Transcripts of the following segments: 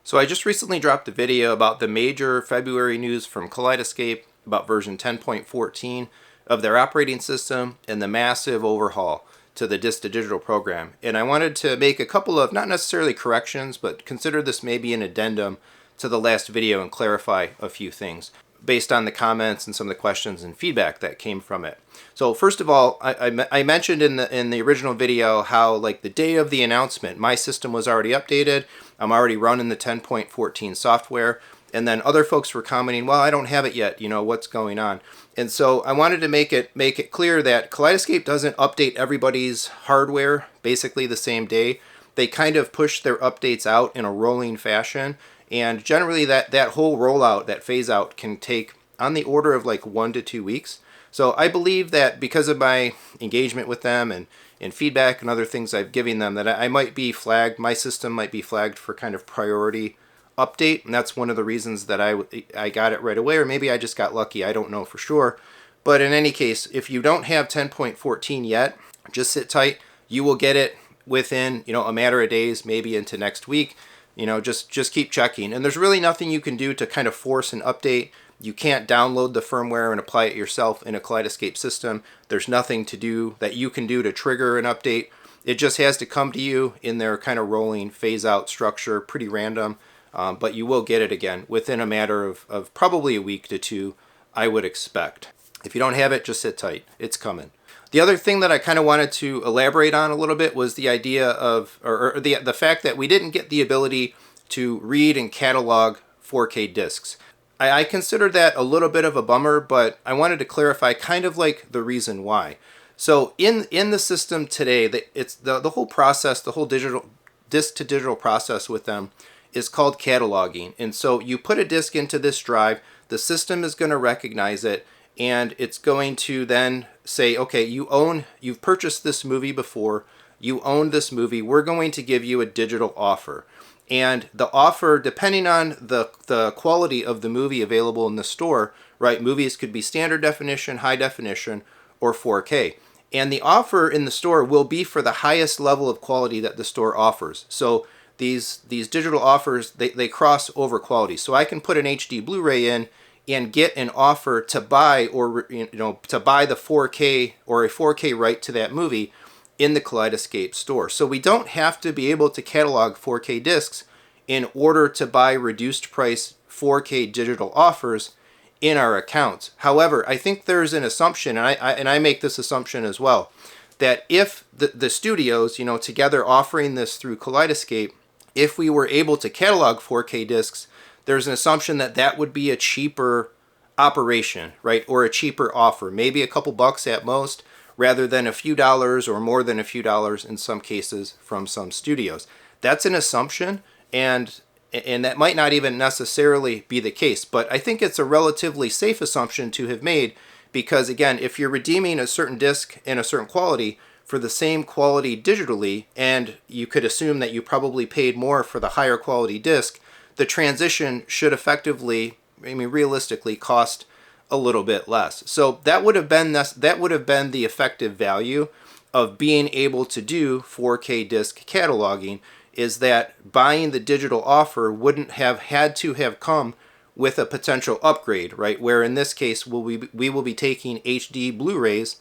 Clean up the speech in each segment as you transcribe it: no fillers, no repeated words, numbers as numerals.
So I just recently dropped a video about the major February news from Kaleidescape about version 10.14 of their operating system and the massive overhaul to the disc-to-digital program. And I wanted to make a couple of, not necessarily corrections, but consider this maybe an addendum to the last video and clarify a few things based on the comments and some of the questions and feedback that came from it. So first of all, I mentioned in the original video how, like, the day of the announcement, my system was already updated. I'm already running the 10.14 software, and then other folks were commenting, well, I don't have it yet, you know, what's going on? And so I wanted to make it clear that Kaleidescape doesn't update everybody's hardware basically the same day. They kind of push their updates out in a rolling fashion, and generally that whole rollout, that phase out, can take on the order of like 1 to 2 weeks. So I believe that because of my engagement with them and feedback and other things I've given them, that I might be flagged, my system might be flagged for kind of priority update, and that's one of the reasons that I got it right away, or maybe I just got lucky, I don't know for sure. But in any case, if you don't have 10.14 yet, just sit tight. You will get it within, you know, a matter of days, maybe into next week. You know, just keep checking. And there's really nothing you can do to kind of force an update. You can't download the firmware and apply it yourself in a Kaleidescape system. There's nothing to do that you can do to trigger an update. It just has to come to you in their kind of rolling phase out structure, pretty random. But you will get it again within a matter of probably a week to two, I would expect. If you don't have it, just sit tight. It's coming. The other thing that I kind of wanted to elaborate on a little bit was the idea of, or the fact that we didn't get the ability to read and catalog 4K discs. I considered that a little bit of a bummer, but I wanted to clarify kind of like the reason why. So in the system today, it's the whole process, the whole digital disc to digital process with them is called cataloging. And so you put a disc into this drive, the system is going to recognize it, and it's going to then say, okay, you've purchased this movie before, you own this movie, we're going to give you a digital offer. And the offer, depending on the quality of the movie available in the store, right, movies could be standard definition, high definition, or 4K. And the offer in the store will be for the highest level of quality that the store offers. So these digital offers, they cross over quality. So I can put an HD Blu-ray in and get an offer to buy, or to buy the 4K or a 4K right to that movie in the Kaleidescape store. So we don't have to be able to catalog 4K discs in order to buy reduced price 4K digital offers in our accounts. However, I think there's an assumption, and I make this assumption as well, that if the studios, you know, together offering this through Kaleidescape, if we were able to catalog 4K discs, there's an assumption that that would be a cheaper operation, right? Or a cheaper offer, maybe a couple bucks at most, rather than a few dollars or more than a few dollars in some cases from some studios. That's an assumption, and that might not even necessarily be the case, but I think it's a relatively safe assumption to have made, because again, if you're redeeming a certain disc in a certain quality for the same quality digitally, and you could assume that you probably paid more for the higher quality disc, the transition should effectively, I mean, realistically cost a little bit less. So that would have been the effective value of being able to do 4K disc cataloging, is that buying the digital offer wouldn't have had to have come with a potential upgrade, right? Where in this case, we will be taking HD Blu-rays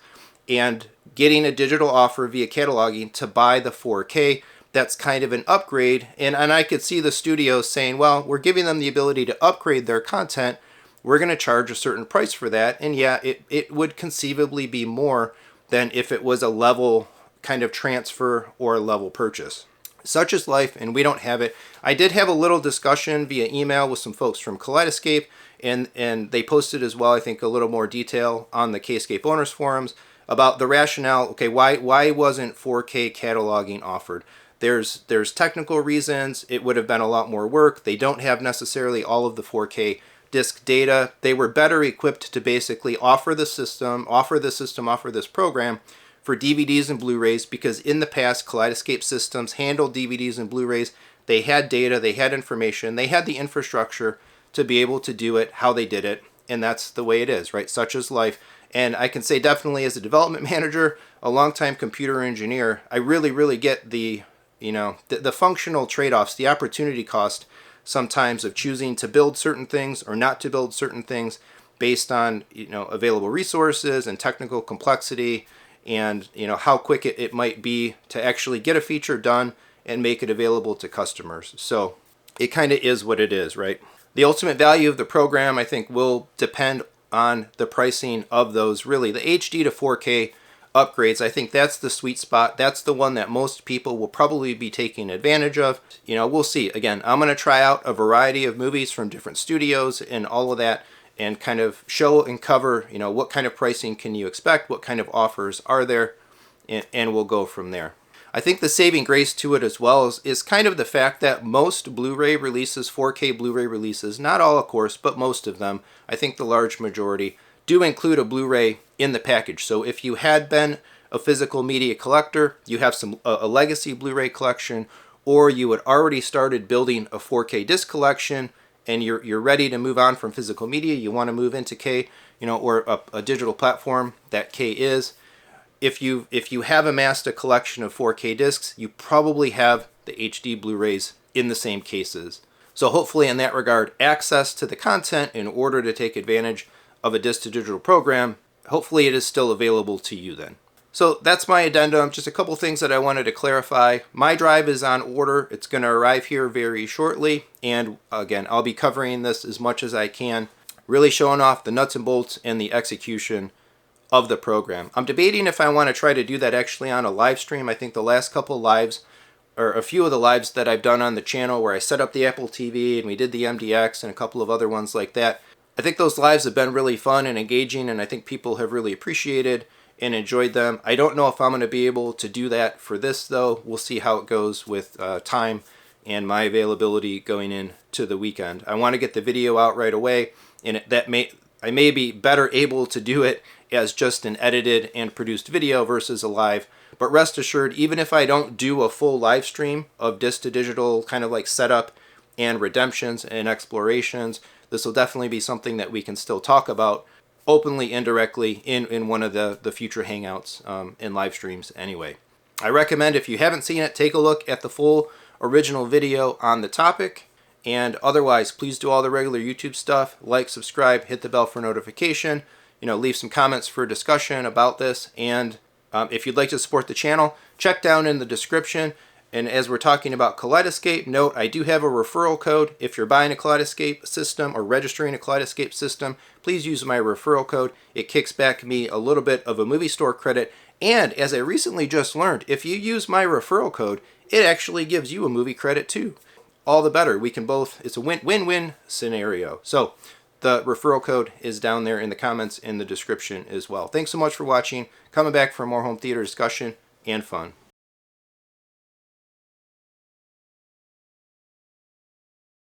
and getting a digital offer via cataloging to buy the 4K. That's kind of an upgrade, and I could see the studios saying, well, we're giving them the ability to upgrade their content, we're going to charge a certain price for that, and yeah, it would conceivably be more than if it was a level kind of transfer or a level purchase. Such is life, and we don't have it. I did have a little discussion via email with some folks from Kaleidescape, and they posted as well, I think, a little more detail on the Kscape owners forums about the rationale. Okay, why wasn't 4K cataloging offered? There's technical reasons. It would have been a lot more work. They don't have necessarily all of the 4K disc data. They were better equipped to basically offer this program for DVDs and Blu-rays, because in the past, Kaleidescape systems handled DVDs and Blu-rays. They had data, they had information, they had the infrastructure to be able to do it how they did it, and that's the way it is, right? Such is life. And I can say definitely as a development manager, a longtime computer engineer, I really get the functional trade-offs, the opportunity cost sometimes of choosing to build certain things or not to build certain things based on, available resources and technical complexity, and how quick it might be to actually get a feature done and make it available to customers. So it kind of is what it is, right? The ultimate value of the program, I think, will depend on the pricing of those. Really, the HD to 4K upgrades, I think that's the sweet spot. That's the one that most people will probably be taking advantage of. We'll see. Again, I'm going to try out a variety of movies from different studios and all of that, and kind of show and cover, what kind of pricing can you expect, what kind of offers are there, and we'll go from there. I think the saving grace to it as well is kind of the fact that most Blu-ray releases, 4K Blu-ray releases, not all of course, but most of them, I think the large majority, do include a Blu-ray in the package. So if you had been a physical media collector, you have a legacy Blu-ray collection, or you had already started building a 4K disc collection, and you're ready to move on from physical media, you want to move into K, or a digital platform that K is. If you have amassed a collection of 4K discs, you probably have the HD Blu-rays in the same cases. So hopefully in that regard, access to the content in order to take advantage of a disc to digital program, hopefully it is still available to you then. So that's my addendum, just a couple things that I wanted to clarify. My drive is on order. It's going to arrive here very shortly. And again, I'll be covering this as much as I can, really showing off the nuts and bolts and the execution of the program. I'm debating if I want to try to do that actually on a live stream. I think the last couple lives, or a few of the lives that I've done on the channel where I set up the Apple TV and we did the MDX and a couple of other ones like that, I think those lives have been really fun and engaging, and I think people have really appreciated and enjoyed them. I don't know if I'm going to be able to do that for this though. We'll see how it goes with time and my availability going into the weekend. I want to get the video out right away, and I may be better able to do it as just an edited and produced video versus a live. But rest assured, even if I don't do a full live stream of disc to digital kind of like setup and redemptions and explorations, this will definitely be something that we can still talk about openly, indirectly, in one of the future Hangouts and live streams anyway. I recommend, if you haven't seen it, take a look at the full original video on the topic. And otherwise, please do all the regular YouTube stuff, like, subscribe, hit the bell for notification, leave some comments for discussion about this. And if you'd like to support the channel, check down in the description. And as we're talking about Kaleidescape, note I do have a referral code. If you're buying a Kaleidescape system or registering a Kaleidescape system, please use my referral code. It kicks back me a little bit of a movie store credit. And as I recently just learned, if you use my referral code, it actually gives you a movie credit too. All the better. We can both, it's a win-win scenario. So the referral code is down there in the comments in the description as well. Thanks so much for watching. Coming back for more home theater discussion and fun.